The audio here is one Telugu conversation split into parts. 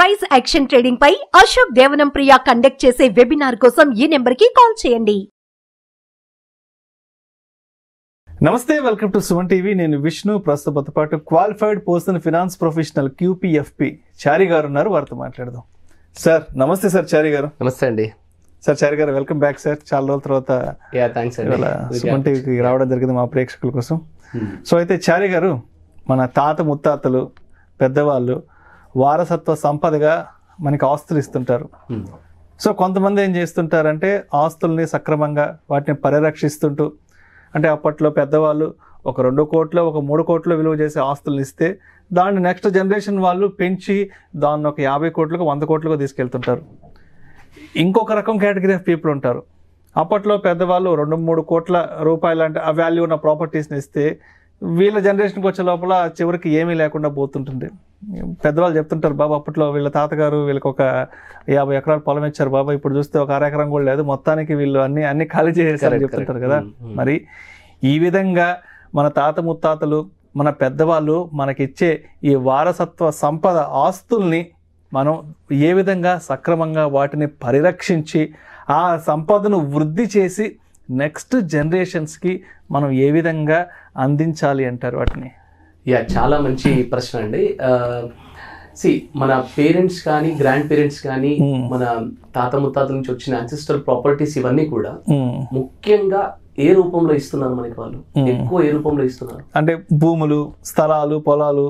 ప్రైస్ యాక్షన్ ట్రేడింగ్ పై అశోక్ దేవనం ప్రియ కండక్ట్ చేసే వెబినార్ కోసం ఈ నెంబర్ కి కాల్ చేయండి. నమస్తే, వెల్కమ్ టు సుమన్ టీవీ. నేను విష్ణు. ప్రస్తుతంతో పాటు qualified person finance professional QPFP చారి గారు ఉన్నారు. వారితో మాట్లాడదాం. సార్ నమస్తే. సార్ చారి గారు నమస్తే అండి. సార్ చారి గారు వెల్కమ్ బ్యాక్ సార్. చాలా రోజుల తర్వాత సుమన్ టీవీకి రావడం జరిగింది మా ప్రేక్షకుల కోసం. సో అయితే చారి గారు, మన తాత ముత్తాతలు పెద్దవాళ్ళు వారసత్వ సంపదగా మనకి ఆస్తులు ఇస్తుంటారు. సో కొంతమంది ఏం చేస్తుంటారంటే ఆస్తుల్ని సక్రమంగా వాటిని పరిరక్షిస్తుంటూ, అంటే అప్పట్లో పెద్దవాళ్ళు ఒక 2 కోట్లు ఒక 3 కోట్లు విలువ చేసే ఆస్తులను ఇస్తే దాన్ని నెక్స్ట్ జనరేషన్ వాళ్ళు పెంచి దాన్ని ఒక 50 కోట్లకు 100 కోట్లకు తీసుకెళ్తుంటారు. ఇంకొక రకం కేటగిరీ ఆఫ్ పీపుల్ ఉంటారు. అప్పట్లో పెద్దవాళ్ళు 2-3 కోట్ల రూపాయలు అంటే ఆ వాల్యూ ఉన్న ప్రాపర్టీస్ని ఇస్తే వీళ్ళ జనరేషన్కి వచ్చే లోపల చివరికి ఏమీ లేకుండా పోతుంటుంది. పెద్దవాళ్ళు చెప్తుంటారు, బాబా అప్పట్లో వీళ్ళ తాతగారు వీళ్ళకి ఒక 50 ఎకరాల పొలం ఇచ్చారు బాబా, ఇప్పుడు చూస్తే ఒక 1/2 ఎకరం కూడా లేదు, మొత్తానికి వీళ్ళు అన్ని ఖాళీ చేసేసారని చెప్తుంటారు కదా. మరి ఈ విధంగా మన తాత ముత్తాతలు మన పెద్దవాళ్ళు మనకిచ్చే ఈ వారసత్వ సంపద ఆస్తుల్ని మనం ఏ విధంగా సక్రమంగా వాటిని పరిరక్షించి ఆ సంపదను వృద్ధి చేసి నెక్స్ట్ జనరేషన్స్కి మనం ఏ విధంగా అందించాలి అంటారు వాటిని? చాలా మంచి ప్రశ్న అండి. మన పేరెంట్స్ కానీ గ్రాండ్ పేరెంట్స్ కానీ మన తాత ముత్తాతల నుంచి వచ్చిన యాన్సిస్ట్రల్ ప్రాపర్టీస్ ఇవన్నీ కూడా ముఖ్యంగా ఏ రూపంలో ఇస్తున్నారు మనకి? వాళ్ళు ఎక్కువ ఏ రూపంలో ఇస్తున్నారు అంటే భూములు, స్థలాలు, పొలాలు,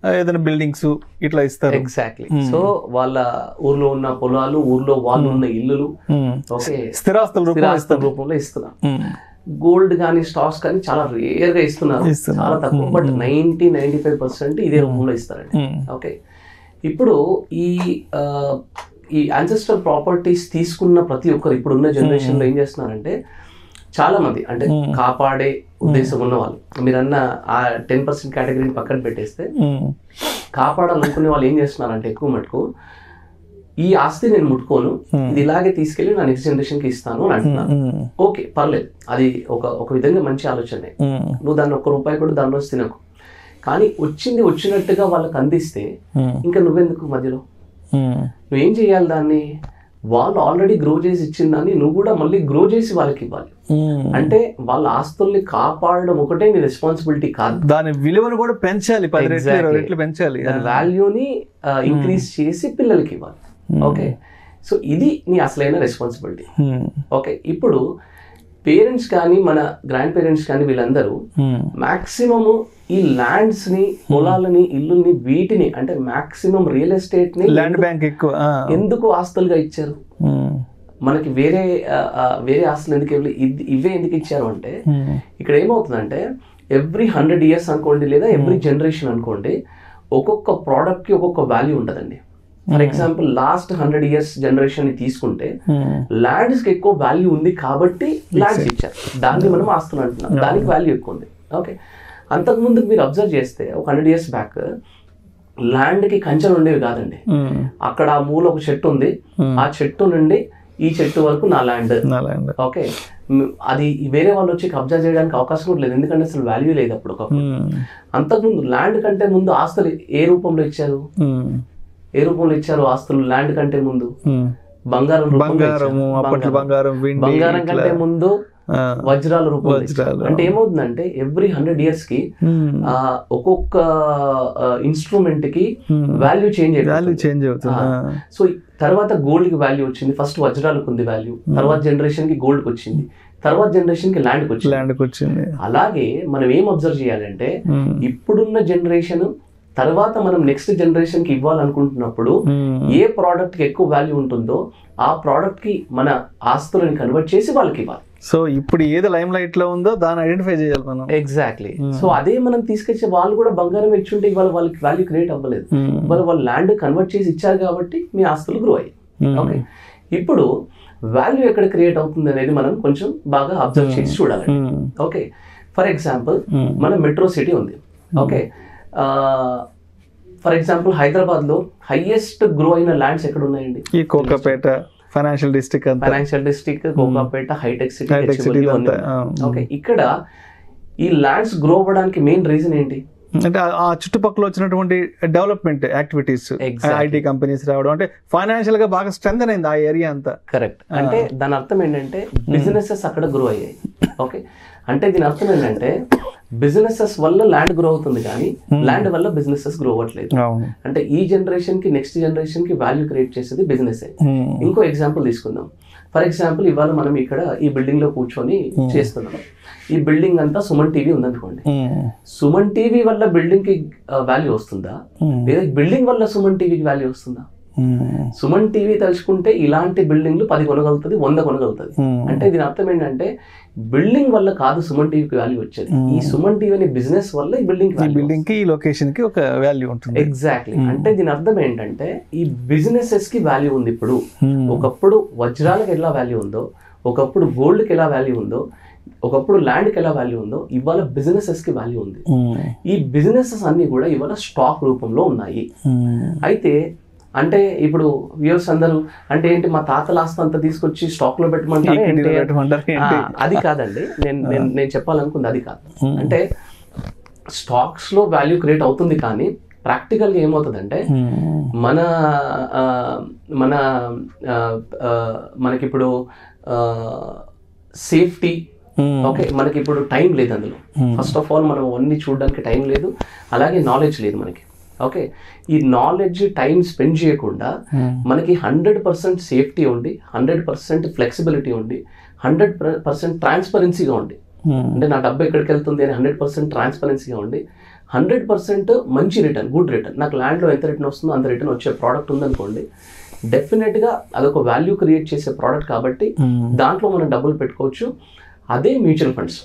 ఏదైనా బిల్డింగ్స్ ఇట్లా ఇస్తారు. ఎగ్జాక్ట్లీ. సో వాళ్ళ ఊర్లో ఉన్న పొలాలు, ఊర్లో వాళ్ళు ఉన్న ఇల్లులు, ఓకే, స్థిరాస్తుల రూపంలో ఇస్తున్నారు. గోల్డ్ కానీ స్టాక్స్ కానీ చాలా రేర్ గా ఇస్తున్నారు, చాలా తక్కువ. బట్ 90-95% ఇదే రూపంలో ఇస్తారండి. ఓకే, ఇప్పుడు ఈ యాన్సెస్ట్రల్ ప్రాపర్టీస్ తీసుకున్న ప్రతి ఒక్కరు ఇప్పుడున్న జనరేషన్ లో ఏం చేస్తున్నారంటే, చాలా మంది అంటే కాపాడే ఉద్దేశం ఉన్న వాళ్ళు, మీరన్న ఆ 10% కేటగిరీని పక్కన పెట్టేస్తే కాపాడాలనుకునే వాళ్ళు ఏం చేస్తున్నారంటే ఎక్కువ మటుకు ఈ ఆస్తి నేను ముట్టుకోను, ఇది ఇలాగే తీసుకెళ్లి నా నెక్స్ట్ జనరేషన్ కి ఇస్తాను అని అంటున్నాను. ఓకే, పర్లేదు, అది ఒక విధంగా మంచి ఆలోచనే. నువ్వు దాన్ని 1 రూపాయి కూడా దానిలో తినకు, కానీ వచ్చినట్టుగా వాళ్ళకి అందిస్తే ఇంకా నువ్వెందుకు మధ్యలో? నువ్వేం చేయాలి? దాన్ని వాళ్ళు ఆల్రెడీ గ్రో చేసి ఇచ్చిన దాన్ని నువ్వు కూడా మళ్ళీ గ్రో చేసి వాళ్ళకి ఇవ్వాలి. అంటే వాళ్ళ ఆస్తుల్ని కాపాడడం ఒకటే నీ రెస్పాన్సిబిలిటీ కాదు, దాని విలువను కూడా పెంచాలి, 10 రెట్లు పెంచాలి, దాని వాల్యూని ఇంక్రీజ్ చేసి పిల్లలకి ఇవ్వాలి. ఓకే, సో ఇది నీ అసలైన రెస్పాన్సిబిలిటీ. ఓకే, ఇప్పుడు పేరెంట్స్ కానీ మన గ్రాండ్ పేరెంట్స్ కానీ వీళ్ళందరూ మాక్సిమము ఈ ల్యాండ్స్ ని, పొలాలని, ఇల్లుల్ని, వీటిని అంటే మాక్సిమం రియల్ ఎస్టేట్ ని, ల్యాండ్ బ్యాంక్ ఎక్కువ ఎందుకు ఆస్తులుగా ఇచ్చారు మనకి? వేరే ఆస్తులు ఎందుకు ఇవే ఎందుకు ఇచ్చారు అంటే, ఇక్కడ ఏమవుతుందంటే ఎవ్రీ 100 years అనుకోండి, లేదా ఎవ్రీ జనరేషన్ అనుకోండి, ఒక్కొక్క ప్రోడక్ట్ కి ఒక్కొక్క వాల్యూ ఉంటుందండి. For example last 100 years generation ని తీసుకుంటే ల్యాండ్స్ కి ఎక్కువ వాల్యూ ఉంది కాబట్టి ల్యాండ్స్ ఇచ్చారు, దాన్ని మనం ఆస్తులు అంటున్నాం, దానికి వాల్యూ ఎక్కువ ఉంది. ఓకే, అంతకుముందు మీరు అబ్జర్వ్ చేస్తే ఒక 100 years బ్యాక్ ల్యాండ్ కి కంచెలు ఉండేవి కాదండి. అక్కడ ఆ మూల ఒక చెట్టు ఉంది, ఆ చెట్టు నుండి ఈ చెట్టు వరకు నా ల్యాండ్. ఓకే, అది వేరే వాళ్ళు వచ్చి కబ్జా చేయడానికి అవకాశం కూడా లేదు, ఎందుకంటే అసలు వాల్యూ లేదు అప్పుడు. ఒకప్పుడు అంతకుముందు ల్యాండ్ కంటే ముందు ఆస్తులు ఏ రూపంలో ఇచ్చారు? ఆస్తులు ల్యాండ్ కంటే ముందు బంగారం కంటే ముందు వజ్రాల రూపంలో. అంటే ఏమవుతుందంటే ఎవ్రీ 100 years కి ఒక్కొక్క ఇన్స్ట్రుమెంట్ కి వాల్యూ చేంజ్ అవుతుంది. సో తర్వాత గోల్డ్ కి వాల్యూ వచ్చింది, ఫస్ట్ వజ్రాలకు ఉంది వాల్యూ, తర్వాత జనరేషన్ కి గోల్డ్ కి వచ్చింది, తర్వాత జనరేషన్ కి ల్యాండ్ కి వచ్చింది. అలాగే మనం ఏం అబ్జర్వ్ చేయాలంటే, ఇప్పుడున్న జనరేషన్ తర్వాత మనం నెక్స్ట్ జనరేషన్ కి ఇవ్వాలనుకుంటున్నప్పుడు ఏ ప్రోడక్ట్ కి ఎక్కువ వాల్యూ ఉంటుందో ఆ ప్రోడక్ట్ కి మన ఆస్తులను కన్వర్ట్ చేసి వాళ్ళకి ఇవ్వాలి. సో ఇప్పుడు ఏది లైమ్ లైట్ లో ఉందో దాన్ని ఐడెంటిఫై చేయాలి మనం. ఎగ్జాక్ట్లీ. సో అదే మనం తీసుకొచ్చే వాళ్ళు కూడా బంగారం ఇచ్చుంటే ఇవాళ వాళ్ళకి వాల్యూ క్రియేట్ అవ్వలేదు, వాళ్ళు ల్యాండ్ కన్వర్ట్ చేసి ఇచ్చారు కాబట్టి మీ ఆస్తులు గ్రో అయ్యాయి. ఓకే, ఇప్పుడు వాల్యూ ఎక్కడ క్రియేట్ అవుతుంది అనేది మనం కొంచెం బాగా అబ్జర్వ్ చేసి చూడాలి. ఓకే, ఫర్ ఎగ్జాంపుల్ మన మెట్రో సిటీ ఉంది. ఓకే, ఫర్ ఎగ్జాంపుల్ హైదరాబాద్ లో హైయెస్ట్ గ్రో అయిన ల్యాండ్స్ ఎక్కడ ఉన్నాయండి? ఈ Kokapet financial district, Kokapet, hitech city. Okay, ఇక్కడ ఈ ల్యాండ్స్ గ్రో అవ్వడానికి మెయిన్ రీజన్ ఏంటి? అంటే ఆ చుట్టుపక్కల వచ్చినటువంటి డెవలప్మెంట్ యాక్టివిటీస్, ఐటీ కంపెనీస్ రావడం, అంటే ఫైనాన్షియల్ గా బాగా స్ట్రెంథెన్ అయింది ఆ ఏరియా అంతా. కరెక్ట్. అంటే దాని అర్థం ఏంటంటే బిజినెసెస్ అక్కడ గ్రో అయ్యాయి. ఓకే, అంటే దీని అర్థం ఏంటంటే బిజినెసెస్ వల్ల ల్యాండ్ గ్రో అవుతుంది కానీ ల్యాండ్ వల్ల బిజినెసెస్ గ్రో అవ్వట్లేదు. అంటే ఈ జనరేషన్ కి నెక్స్ట్ జనరేషన్ కి వాల్యూ క్రియేట్ చేసేది బిజినెస్. ఇంకో ఎగ్జాంపుల్ తీసుకుందాం. ఫర్ ఎగ్జాంపుల్ ఇవాళ మనం ఇక్కడ ఈ బిల్డింగ్ లో కూర్చొని చేస్తున్నాం. ఈ బిల్డింగ్ అంతా సుమన్ టీవీ ఉందనుకోండి. సుమన్ టీవీ వల్ల బిల్డింగ్ కి వాల్యూ వస్తుందా, లేదా బిల్డింగ్ వల్ల సుమన్ టీవీకి వాల్యూ వస్తుందా? సుమన్ టీవీ తలుచుకుంటే ఇలాంటి బిల్డింగ్లు 10 కొనగలుగుతుంది, 100 కొనగలుగుతుంది. అంటే దీని అర్థం ఏంటంటే బిల్డింగ్ వల్ల కాదు సుమన్ టీవీకి వాల్యూ వచ్చేది, ఈ సుమన్ టీవీ అనే బిజినెస్ వల్ల ఈ బిల్డింగ్ కి, ఈ లొకేషన్ కి ఒక వాల్యూ ఉంటుంది. ఎగ్జాక్ట్లీ. అంటే దీని అర్థం ఏంటంటే ఈ బిజినెసెస్ కి వాల్యూ ఉంది. ఇప్పుడు ఒకప్పుడు వజ్రాలకు ఎలా వాల్యూ ఉందో, ఒకప్పుడు గోల్డ్ కి ఎలా వాల్యూ ఉందో, ఒకప్పుడు ల్యాండ్ కి ఎలా వాల్యూ ఉందో, ఇవాళ బిజినెసెస్ కి వాల్యూ ఉంది. ఈ బిజినెసెస్ అన్ని కూడా ఇవాళ స్టాక్ రూపంలో ఉన్నాయి. అయితే అంటే ఇప్పుడు వ్యూవర్స్ అందరూ అంటే ఏంటి మా తాతల ఆస్తి అంతా తీసుకొచ్చి స్టాక్ లో పెట్టమంటారు, అది కాదండి. నేను చెప్పాలనుకుంది అది కాదు. అంటే స్టాక్స్ లో వాల్యూ క్రియేట్ అవుతుంది, కానీ ప్రాక్టికల్ గా ఏమవుతుందంటే మన మన మనకిప్పుడు సేఫ్టీ, ఓకే, మనకి ఇప్పుడు టైం లేదు అందులో. ఫస్ట్ ఆఫ్ ఆల్ మనం అన్ని చూడడానికి టైం లేదు, అలాగే నాలెడ్జ్ లేదు మనకి. ఓకే, ఈ నాలెడ్జ్ టైం స్పెండ్ చేయకుండా మనకి 100% సేఫ్టీ ఉండి, 100% ఫ్లెక్సిబిలిటీ ఉండి, 100% ట్రాన్స్పరెన్సీగా ఉండి, అంటే నా డబ్బు ఎక్కడికి వెళ్తుంది అని 100% ట్రాన్స్పరెన్సీగా ఉండి, 100% మంచి రిటర్న్, గుడ్ రిటర్న్, నాకు ల్యాండ్లో ఎంత రిటర్న్ వస్తుందో అంత రిటర్న్ వచ్చే ప్రోడక్ట్ ఉందనుకోండి, డెఫినెట్గా అదొక వాల్యూ క్రియేట్ చేసే ప్రోడక్ట్ కాబట్టి దాంట్లో మనం డబ్బులు పెట్టుకోవచ్చు. అదే మ్యూచువల్ ఫండ్స్.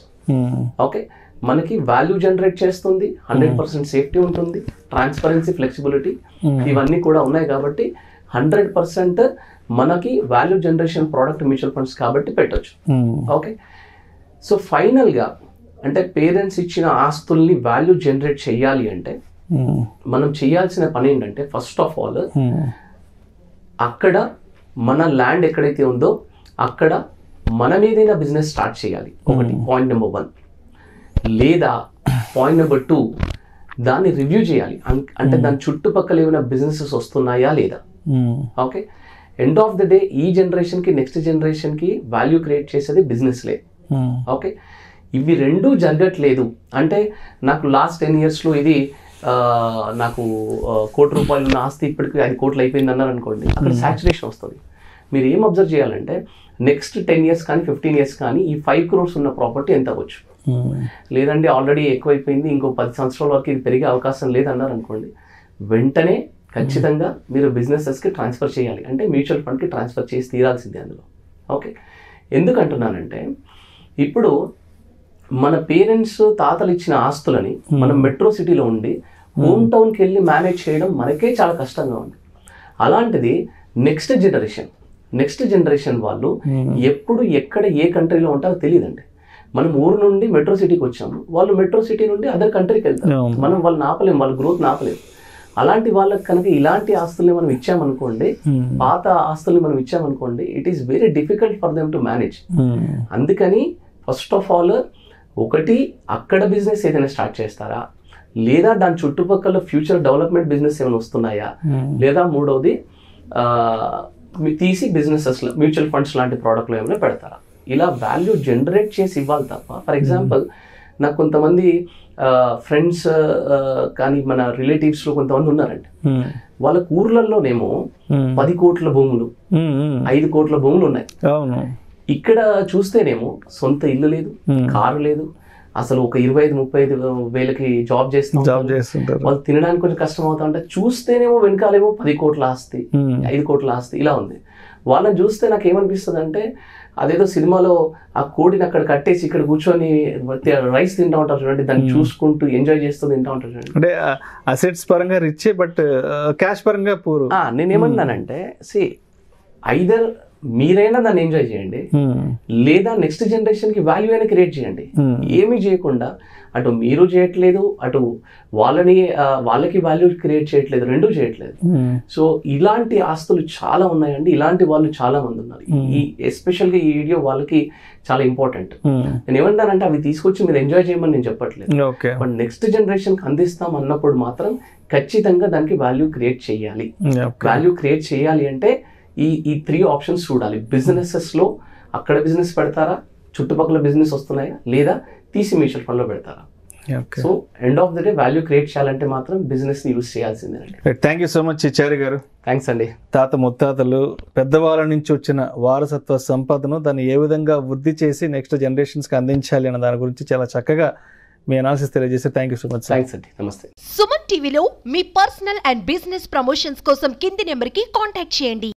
ఓకే, మనకి వాల్యూ జనరేట్ చేస్తుంది, 100% సేఫ్టీ ఉంటుంది, ట్రాన్స్పరెన్సీ, ఫ్లెక్సిబిలిటీ ఇవన్నీ కూడా ఉన్నాయి కాబట్టి 100% మనకి value generation product mutual funds కాబట్టి పెట్టొచ్చు. ఓకే, సో ఫైనల్గా అంటే పేరెంట్స్ ఇచ్చిన ఆస్తుల్ని వాల్యూ జనరేట్ చేయాలి అంటే మనం చేయాల్సిన పని ఏంటంటే ఫస్ట్ ఆఫ్ ఆల్ అక్కడ మన ల్యాండ్ ఎక్కడైతే ఉందో అక్కడ మనం ఏదైనా బిజినెస్ స్టార్ట్ చేయాలి. ఒకటి పాయింట్ నెంబర్ 1. లేదా పాయింట్ నెంబర్ 2, దాన్ని రివ్యూ చేయాలి. అంటే దాని చుట్టుపక్కల ఏమైనా బిజినెసెస్ వస్తున్నాయా లేదా. Okay, end of the day ఈ జనరేషన్కి నెక్స్ట్ జనరేషన్కి వాల్యూ క్రియేట్ చేసేది బిజినెస్లే. ఓకే, ఇవి రెండూ జరగట్లేదు అంటే నాకు లాస్ట్ 10 yearsలో ఇది నాకు ₹1 కోటి ఉన్న ఆస్తి ఇప్పటికి 5 కోట్లు అయిపోయింది అన్నారు అనుకోండి, అక్కడ సాచురేషన్ వస్తుంది. మీరు ఏం అబ్జర్వ్ చేయాలంటే నెక్స్ట్ 10 years కానీ 15 years కానీ ఈ 5 crores ఉన్న ప్రాపర్టీ ఎంత అవ్వచ్చు. లేదండి ఆల్రెడీ ఎక్కువైపోయింది, ఇంకో 10 సంవత్సరాల వరకు ఇది పెరిగే అవకాశం లేదన్నారు అనుకోండి, వెంటనే ఖచ్చితంగా మీరు బిజినెసెస్కి ట్రాన్స్ఫర్ చేయాలి. అంటే మ్యూచువల్ ఫండ్కి ట్రాన్స్ఫర్ చేసి తీరాల్సిందే అందులో. ఓకే, ఎందుకంటున్నానంటే ఇప్పుడు మన పేరెంట్స్ తాతలు ఇచ్చిన ఆస్తులని మనం మెట్రో సిటీలో ఉండి హోమ్ టౌన్కి వెళ్ళి మేనేజ్ చేయడం మనకే చాలా కష్టంగా ఉంది. అలాంటిది నెక్స్ట్ జనరేషన్ వాళ్ళు ఎప్పుడు ఎక్కడ ఏ కంట్రీలో ఉంటారో తెలియదండి. మనం ఊరు నుండి మెట్రో సిటీకి వచ్చాము, వాళ్ళు మెట్రో సిటీ నుండి అదర్ కంట్రీకి వెళ్తారు. మనం వాళ్ళని ఆపలేము, వాళ్ళ గ్రోత్ ఆపలేము. అలాంటి వాళ్ళకి కనుక ఇలాంటి ఆస్తుల్ని మనం ఇచ్చామనుకోండి, పాత ఆస్తుల్ని మనం ఇచ్చామనుకోండి, it is very difficult for them to manage. అందుకని ఫస్ట్ ఆఫ్ ఆల్ ఒకటి అక్కడ బిజినెస్ ఏదైనా స్టార్ట్ చేస్తారా, లేదా దాని చుట్టుపక్కల ఫ్యూచర్ డెవలప్మెంట్ బిజినెస్ ఏమైనా వస్తున్నాయా, లేదా మూడవది తీసి బిజినెసెస్ మ్యూచువల్ ఫండ్స్ లాంటి ప్రోడక్ట్లు ఏమైనా పెడతారా. ఇలా వాల్యూ జనరేట్ చేసి ఇవ్వాలి తప్ప. ఫర్ ఎగ్జాంపుల్ నాకు కొంతమంది ఫ్రెండ్స్ కానీ మన రిలేటివ్స్లో కొంతమంది ఉన్నారండి, వాళ్ళ ఊర్లలోనేమో 10 కోట్ల భూములు, 5 కోట్ల భూములు ఉన్నాయి. ఇక్కడ చూస్తేనేమో సొంత ఇల్లు లేదు, కారు లేదు, అసలు ఒక 25-35 వేలకి జాబ్ చేస్తుంటారు. వాళ్ళు తినడానికి కొంచెం కష్టం అవుతా ఉంటే చూస్తేనేమో వెనకాలేమో 10 కోట్ల ఆస్తి, 5 కోట్ల ఆస్తి ఇలా ఉంది. వాళ్ళని చూస్తే నాకు ఏమనిపిస్తుంది అంటే అదేదో సినిమాలో ఆ కోడిని అక్కడ కట్టేసి ఇక్కడ కూర్చొని రైస్ తింటా ఉంటారు చూడండి, దాన్ని చూసుకుంటూ ఎంజాయ్ చేస్తూ తింటా ఉంటారు చూడండి. అంటే అసెట్స్ పరంగా రిచ్ బట్ క్యాష్ పరంగా పూర్. నేనేమన్నానంటే ఐదర్ మీరైనా దాన్ని ఎంజాయ్ చేయండి, లేదా నెక్స్ట్ జనరేషన్ కి వాల్యూ అయినా క్రియేట్ చేయండి. ఏమీ చేయకుండా అటు మీరు చేయట్లేదు, అటు వాళ్ళకి వాల్యూ క్రియేట్ చేయట్లేదు, రెండూ చేయట్లేదు. సో ఇలాంటి ఆస్తులు చాలా ఉన్నాయండి, ఇలాంటి వాళ్ళు చాలా మంది ఉన్నారు. ఈ ఎస్పెషల్ గా ఈ వీడియో వాళ్ళకి చాలా ఇంపార్టెంట్. నేను ఏమంటానంటే అవి తీసుకొచ్చి మీరు ఎంజాయ్ చేయమని నేను చెప్పట్లేదు, బట్ నెక్స్ట్ జనరేషన్ కి అందిస్తాం అన్నప్పుడు మాత్రం ఖచ్చితంగా దానికి వాల్యూ క్రియేట్ చేయాలి. వాల్యూ క్రియేట్ చేయాలి అంటే ఈ 3 ఆప్షన్స్ చూడాలి. బిజినెసెస్ లో అక్కడ బిజినెస్ పెడతారా, చుట్టుపక్కల బిజినెస్ వస్తున్నాయా, లేదా తీసి మ్యూచువల్ ఫండ్ లో పెడతారా. So end of the day value create చేయాలంటే మాత్రం బిజినెస్ ని యూజ్ చేయాల్సిందేనండి. Thank you so much Chari గారు. థ్యాంక్స్ అండి. తాత ముత్తాతలు పెద్దవాళ్ళ నుంచి వచ్చిన వారసత్వ సంపదను దాన్ని ఏ విధంగా వృద్ధి చేసి నెక్స్ట్ జనరేషన్స్ కి అందించాలి అన్న దాని గురించి చాలా చక్కగా మీ అనాలిసిస్ తెలియజేస్తే thank you so much. Thanks అండి. నమస్తే. సుమన్ టీవీలో మీ పర్సనల్ అండ్ బిజినెస్ ప్రమోషన్స్ కోసం కింది నెంబర్ కి కాంటాక్ట్ చేయండి.